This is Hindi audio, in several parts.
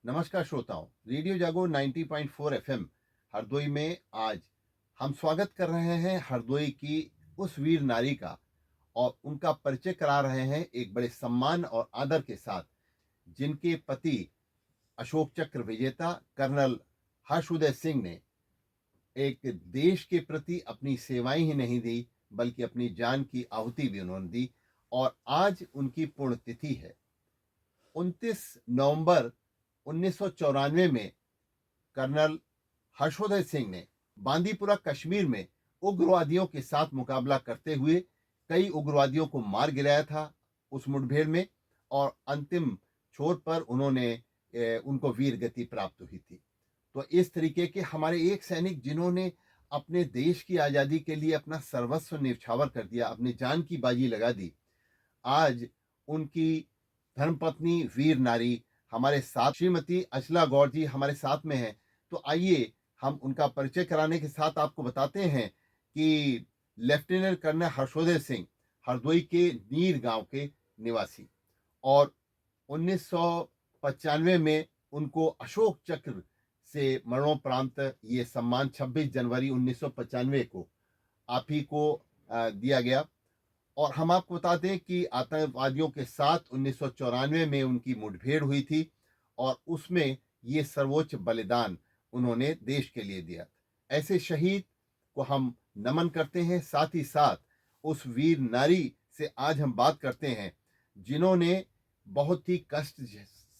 नमस्कार श्रोताओं, रेडियो जागो 90.4 एफएम हरदोई में आज हम स्वागत कर रहे हैं हरदोई की उस वीर नारी का और उनका परिचय करा रहे हैं एक बड़े सम्मान और आदर के साथ, जिनके पति अशोक चक्र विजेता कर्नल हर्षोदय सिंह ने एक देश के प्रति अपनी सेवाएं ही नहीं दी, बल्कि अपनी जान की आहुति भी उन्होंने दी। और आज उनकी पुण्यतिथि है। 29 नवंबर 1994 में कर्नल हर्षोदय सिंह ने बांदीपुरा कश्मीर में उग्रवादियों के साथ मुकाबला करते हुए कई उग्रवादियों को मार गिराया था उस मुठभेड़ में। और अंतिम छोर पर उनको वीर गति प्राप्त हुई थी। तो इस तरीके के हमारे एक सैनिक जिन्होंने अपने देश की आज़ादी के लिए अपना सर्वस्व न्यौछावर कर दिया, अपनी जान की बाजी लगा दी, आज उनकी धर्मपत्नी वीर नारी हमारे साथ श्रीमती अचला गौर जी हमारे साथ में हैं। तो आइए हम उनका परिचय कराने के साथ आपको बताते हैं कि लेफ्टिनेंट कर्नल हर्षोदय सिंह हरदोई के नीर गांव के निवासी, और 1995 में उनको अशोक चक्र से मरणोपरांत ये सम्मान 26 जनवरी 1995 को आप ही को दिया गया। और हम आपको बता दें कि आतंकवादियों के साथ 1994 में उनकी मुठभेड़ हुई थी और उसमें ये सर्वोच्च बलिदान उन्होंने देश के लिए दिया। ऐसे शहीद को हम नमन करते हैं। साथ ही साथ उस वीर नारी से आज हम बात करते हैं जिन्होंने बहुत ही कष्ट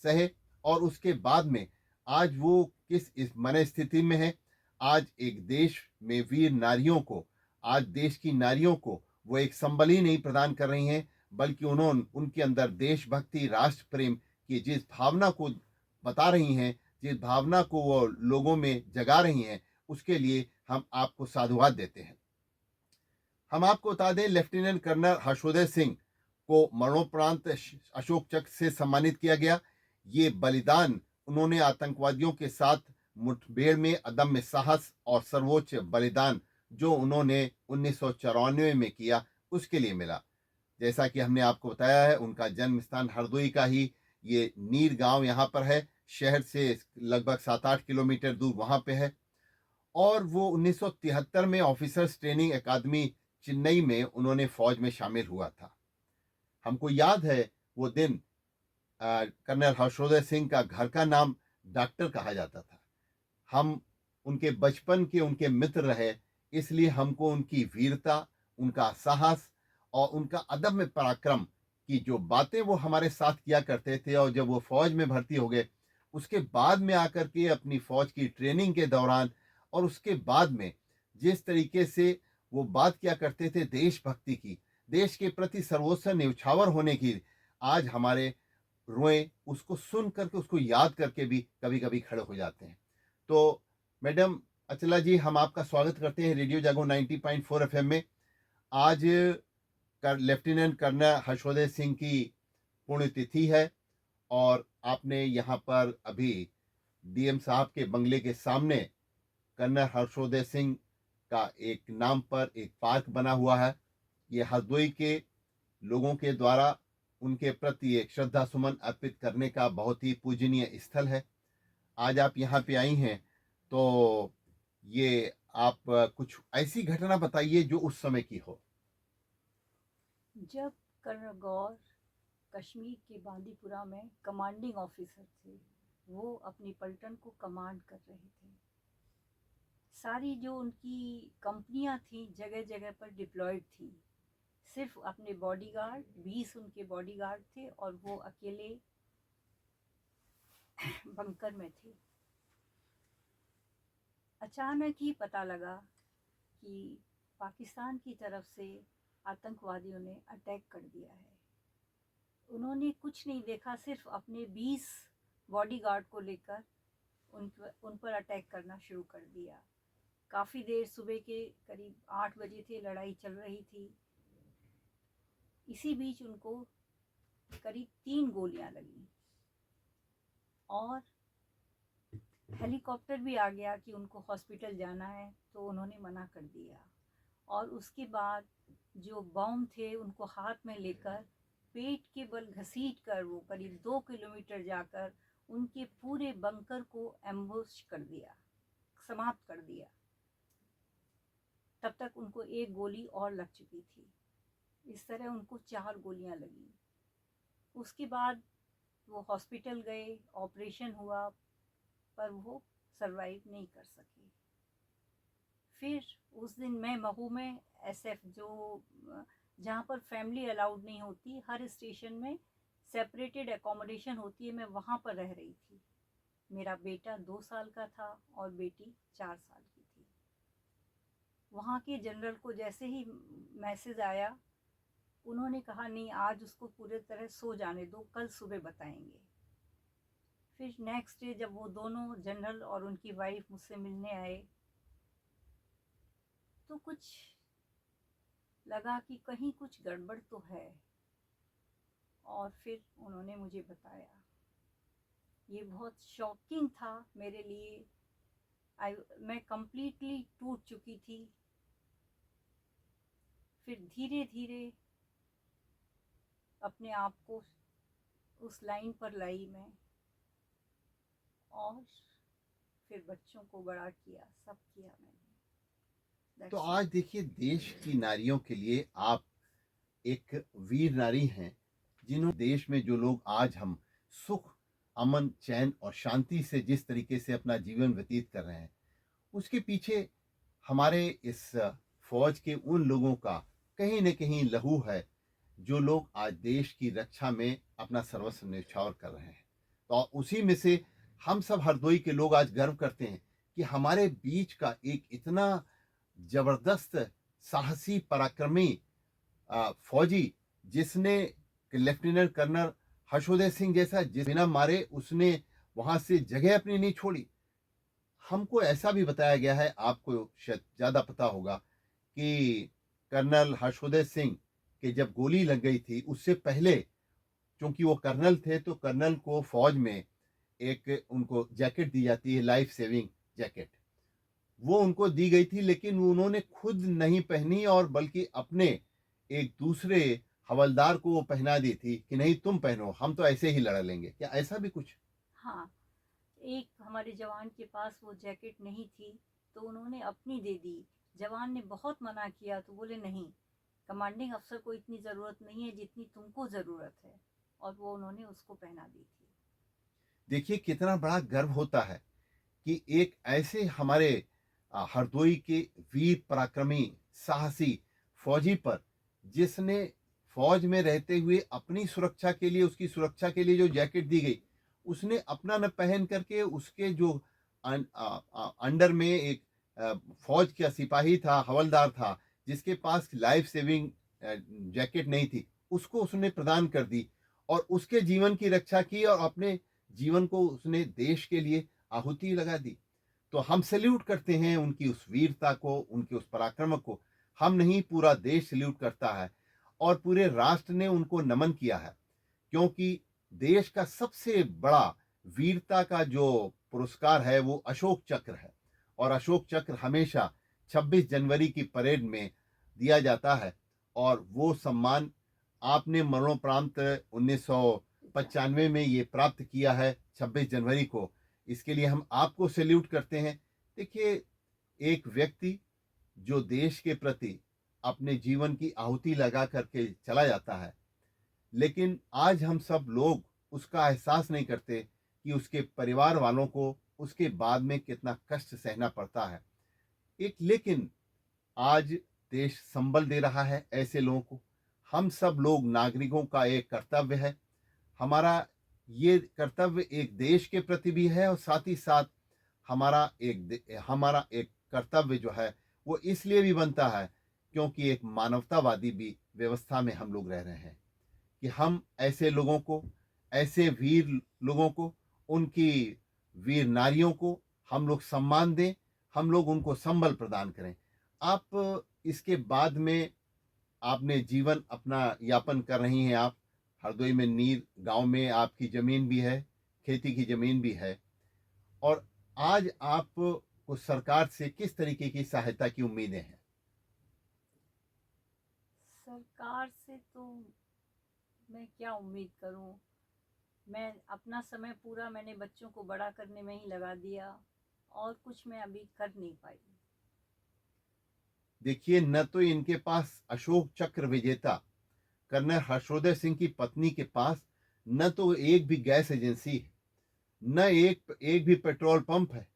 सहे और उसके बाद में आज वो किस इस मन स्थिति में है। आज एक देश में वीर नारियों को, आज देश की नारियों को वो एक संबल ही नहीं प्रदान कर रही हैं, बल्कि उनके अंदर देशभक्ति, राष्ट्र प्रेम की जिस भावना को बता रही हैं, जिस भावना को वो लोगों में जगा रही हैं, उसके लिए हम आपको साधुवाद देते हैं। हम आपको बता दें, लेफ्टिनेंट कर्नल हर्षोदय सिंह को मरणोपरांत अशोक चक्र से सम्मानित किया गया। ये बलिदान उन्होंने आतंकवादियों के साथ मुठभेड़ में अदम्य साहस और सर्वोच्च बलिदान जो उन्होंने 1994 में किया, उसके लिए मिला। जैसा कि हमने आपको बताया है, उनका जन्म स्थान हरदोई का ही ये नीर गांव यहाँ पर है। शहर से लगभग 7-8 किलोमीटर दूर वहां पे है। और वो 1973 में ऑफिसर्स ट्रेनिंग एकेडमी चेन्नई में उन्होंने फौज में शामिल हुआ था। हमको याद है वो दिन, कर्नल हर्षोदय सिंह का घर का नाम डॉक्टर कहा जाता था। हम उनके बचपन के उनके मित्र रहे, इसलिए हमको उनकी वीरता, उनका साहस और उनका अदम्य पराक्रम की जो बातें वो हमारे साथ किया करते थे, और जब वो फौज में भर्ती हो गए, उसके बाद में आकर के अपनी फौज की ट्रेनिंग के दौरान और उसके बाद में जिस तरीके से वो बात किया करते थे देशभक्ति की, देश के प्रति सर्वोच्च न्यौछावर होने की, आज हमारे रोए उसको सुन करके, उसको याद करके भी कभी कभी खड़े हो जाते हैं। तो मैडम अचला जी, हम आपका स्वागत करते हैं रेडियो जागो 90.4 एफएम में। आज लेफ्टिनेंट कर्नल हर्षोदय सिंह की पुण्यतिथि है और आपने यहाँ पर अभी डीएम साहब के बंगले के सामने कर्नल हर्षोदय सिंह का एक नाम पर एक पार्क बना हुआ है। ये हरदोई के लोगों के द्वारा उनके प्रति एक श्रद्धा सुमन अर्पित करने का बहुत ही पूजनीय स्थल है। आज आप यहाँ पे आई हैं, तो ये आप कुछ ऐसी घटना बताइए जो उस समय की हो। जब कर्नल गौर कश्मीर के बांदीपुरा में कमांडिंग ऑफिसर थे, वो अपनी पलटन को कमांड कर रहे थे। सारी जो उनकी कंपनियां थी जगह जगह पर डिप्लॉयड थी। सिर्फ अपने बॉडीगार्ड, 20 उनके बॉडीगार्ड थे और वो अकेले बंकर में थे। अचानक ही पता लगा कि पाकिस्तान की तरफ से आतंकवादियों ने अटैक कर दिया है। उन्होंने कुछ नहीं देखा, सिर्फ अपने 20 बॉडीगार्ड को लेकर उन पर अटैक करना शुरू कर दिया। काफ़ी देर, सुबह के करीब 8 बजे थे, लड़ाई चल रही थी। इसी बीच उनको करीब 3 गोलियां लगी और हेलीकॉप्टर भी आ गया कि उनको हॉस्पिटल जाना है, तो उन्होंने मना कर दिया। और उसके बाद जो बॉम्ब थे उनको हाथ में लेकर पेट के बल घसीट कर वो करीब 2 किलोमीटर जाकर उनके पूरे बंकर को एम्बुश कर दिया, समाप्त कर दिया। तब तक उनको एक गोली और लग चुकी थी। इस तरह उनको 4 गोलियां लगी। उसके बाद वो हॉस्पिटल गए, ऑपरेशन हुआ, पर वो सरवाइव नहीं कर सके। फिर उस दिन मैं महू में एसएफ जो जहाँ पर फैमिली अलाउड नहीं होती, हर स्टेशन में सेपरेटेड एकोमोडेशन होती है, मैं वहाँ पर रह रही थी। मेरा बेटा 2 साल का था और बेटी 4 साल की थी। वहाँ के जनरल को जैसे ही मैसेज आया, उन्होंने कहा नहीं, आज उसको पूरे तरह सो जाने दो, कल सुबह बताएंगे। फिर नेक्स्ट डे जब वो दोनों जनरल और उनकी वाइफ मुझसे मिलने आए, तो कुछ लगा कि कहीं कुछ गड़बड़ तो है। और फिर उन्होंने मुझे बताया। ये बहुत शॉकिंग था मेरे लिए। मैं कंप्लीटली टूट चुकी थी। फिर धीरे धीरे अपने आप को उस लाइन पर लाई मैं, और फिर बच्चों को बड़ा किया, सब किया मैंने। तो आज देखिए, देश की नारियों के लिए आप एक वीर नारी हैं, जिन्होंने देश में जो लोग आज हम सुख, अमन, चैन और शांति से जिस तरीके से अपना जीवन व्यतीत कर रहे हैं, उसके पीछे हमारे इस फौज के उन लोगों का कहीं न कहीं लहू है, जो लोग आज देश की रक्षा में अपना सर्वस्व न्यौछावर कर रहे हैं। तो उसी में से हम सब हरदोई के लोग आज गर्व करते हैं कि हमारे बीच का एक इतना जबरदस्त, साहसी, पराक्रमी फौजी, जिसने लेफ्टिनेंट कर्नल हर्षोदय सिंह जैसा, जिस बिना मारे उसने वहां से जगह अपनी नहीं छोड़ी। हमको ऐसा भी बताया गया है, आपको शायद ज्यादा पता होगा, कि कर्नल हर्षोदय सिंह के जब गोली लग गई थी, उससे पहले, क्योंकि वो कर्नल थे, तो कर्नल को फौज में एक उनको जैकेट दी जाती है, लाइफ सेविंग जैकेट, वो उनको दी गई थी, लेकिन उन्होंने खुद नहीं पहनी, और बल्कि अपने एक दूसरे हवलदार को वो पहना दी थी कि नहीं तुम पहनो, हम तो ऐसे ही लड़ लेंगे। क्या ऐसा भी कुछ? हाँ, एक हमारे जवान के पास वो जैकेट नहीं थी, तो उन्होंने अपनी दे दी। जवान ने बहुत मना किया तो बोले नहीं, कमांडिंग अफसर को इतनी ज़रूरत नहीं है जितनी तुमको ज़रूरत है, और वो उन्होंने उसको पहना दी थी। देखिए कितना बड़ा गर्व होता है कि एक ऐसे हमारे हरदोई के वीर, पराक्रमी, साहसी फौजी पर, जिसने फौज में रहते हुए अपनी सुरक्षा के लिए, उसकी सुरक्षा के लिए जो जैकेट दी गई, उसने अपना न पहन करके उसके जो अंडर में एक फौज का सिपाही था, हवलदार था, जिसके पास लाइफ सेविंग जैकेट नहीं थी, उसको उसने प्रदान कर दी, और उसके जीवन की रक्षा की, और अपने जीवन को उसने देश के लिए आहुति लगा दी। तो हम सैल्यूट करते हैं उनकी उस वीरता को, उनके उस पराक्रम को। हम नहीं, पूरा देश सैल्यूट करता है, और पूरे राष्ट्र ने उनको नमन किया है, क्योंकि देश का सबसे बड़ा वीरता का जो पुरस्कार है वो अशोक चक्र है, और अशोक चक्र हमेशा 26 जनवरी की परेड में दिया जाता है, और वो सम्मान आपने मरणोपरांत 1995 में ये प्राप्त किया है, 26 जनवरी को। इसके लिए हम आपको सैल्यूट करते हैं। देखिए, एक व्यक्ति जो देश के प्रति अपने जीवन की आहुति लगा करके चला जाता है, लेकिन आज हम सब लोग उसका एहसास नहीं करते कि उसके परिवार वालों को उसके बाद में कितना कष्ट सहना पड़ता है। लेकिन आज देश संबल दे रहा है ऐसे लोगों को। हम सब लोग नागरिकों का एक कर्तव्य है, हमारा ये कर्तव्य एक देश के प्रति भी है, और साथ ही साथ हमारा एक कर्तव्य जो है वो इसलिए भी बनता है, क्योंकि एक मानवतावादी भी व्यवस्था में हम लोग रह रहे हैं, कि हम ऐसे लोगों को, ऐसे वीर लोगों को, उनकी वीर नारियों को हम लोग सम्मान दें, हम लोग उनको संबल प्रदान करें। आप इसके बाद में आपने जीवन अपना यापन कर रही हैं, आप हरदोई में नीर गांव में आपकी जमीन भी है, खेती की जमीन भी है, और आज आपको सरकार से किस तरीके की सहायता की उम्मीदें हैं? सरकार से तो मैं क्या उम्मीद करूं? मैं अपना समय पूरा मैंने बच्चों को बड़ा करने में ही लगा दिया और कुछ मैं अभी कर नहीं पाई। देखिए, न तो इनके पास अशोक चक्र विजेता कर्नल हर्षोदय सिंह की पत्नी के पास न तो एक भी गैस एजेंसी है, न एक भी पेट्रोल पंप है,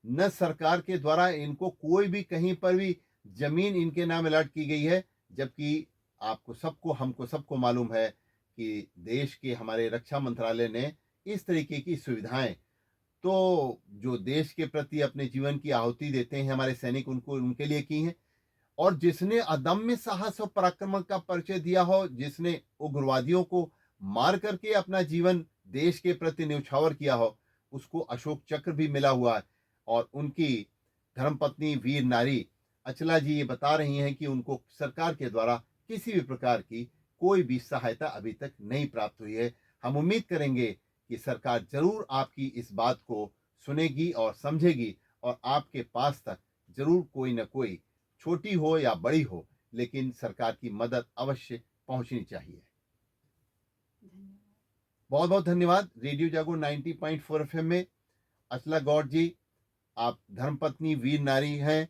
न सरकार के द्वारा इनको कोई भी कहीं पर भी जमीन इनके नाम अलॉट की गई है। जबकि आपको सबको हमको सबको मालूम है कि देश के हमारे रक्षा मंत्रालय ने इस तरीके की सुविधाएं तो जो देश के प्रति अपने जीवन की आहुति देते हैं हमारे सैनिक उनको उनके लिए की हैं। और जिसने अदम्य साहस और पराक्रम का परिचय दिया हो, जिसने उग्रवादियों को मार करके अपना जीवन देश के प्रति न्यौछावर किया हो, उसको अशोक चक्र भी मिला हुआ है। और उनकी धर्मपत्नी वीर नारी अचला जी ये बता रही हैं कि उनको सरकार के द्वारा किसी भी प्रकार की कोई भी सहायता अभी तक नहीं प्राप्त हुई है। हम उम्मीद करेंगे कि सरकार जरूर आपकी इस बात को सुनेगी और समझेगी और आपके पास तक जरूर कोई न कोई, छोटी हो या बड़ी हो, लेकिन सरकार की मदद अवश्य पहुंचनी चाहिए। धन्यवाद। बहुत बहुत धन्यवाद। रेडियो जागो 90.4 एफएम में अचला गौड़ जी, आप धर्मपत्नी वीर नारी हैं,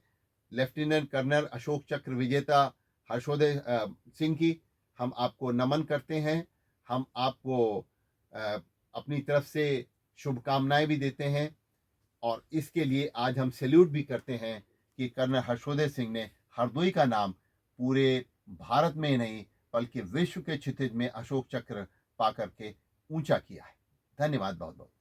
लेफ्टिनेंट कर्नल अशोक चक्र विजेता हर्षोदय सिंह की हम आपको नमन करते हैं। हम आपको अ, अपनी तरफ से शुभकामनाएं भी देते हैं और इसके लिए आज हम सैल्यूट भी करते हैं कि कर्नल हर्षोदय सिंह ने हरदोई का नाम पूरे भारत में ही नहीं बल्कि विश्व के क्षितिज में अशोक चक्र पा करके ऊंचा किया है। धन्यवाद बहुत बहुत।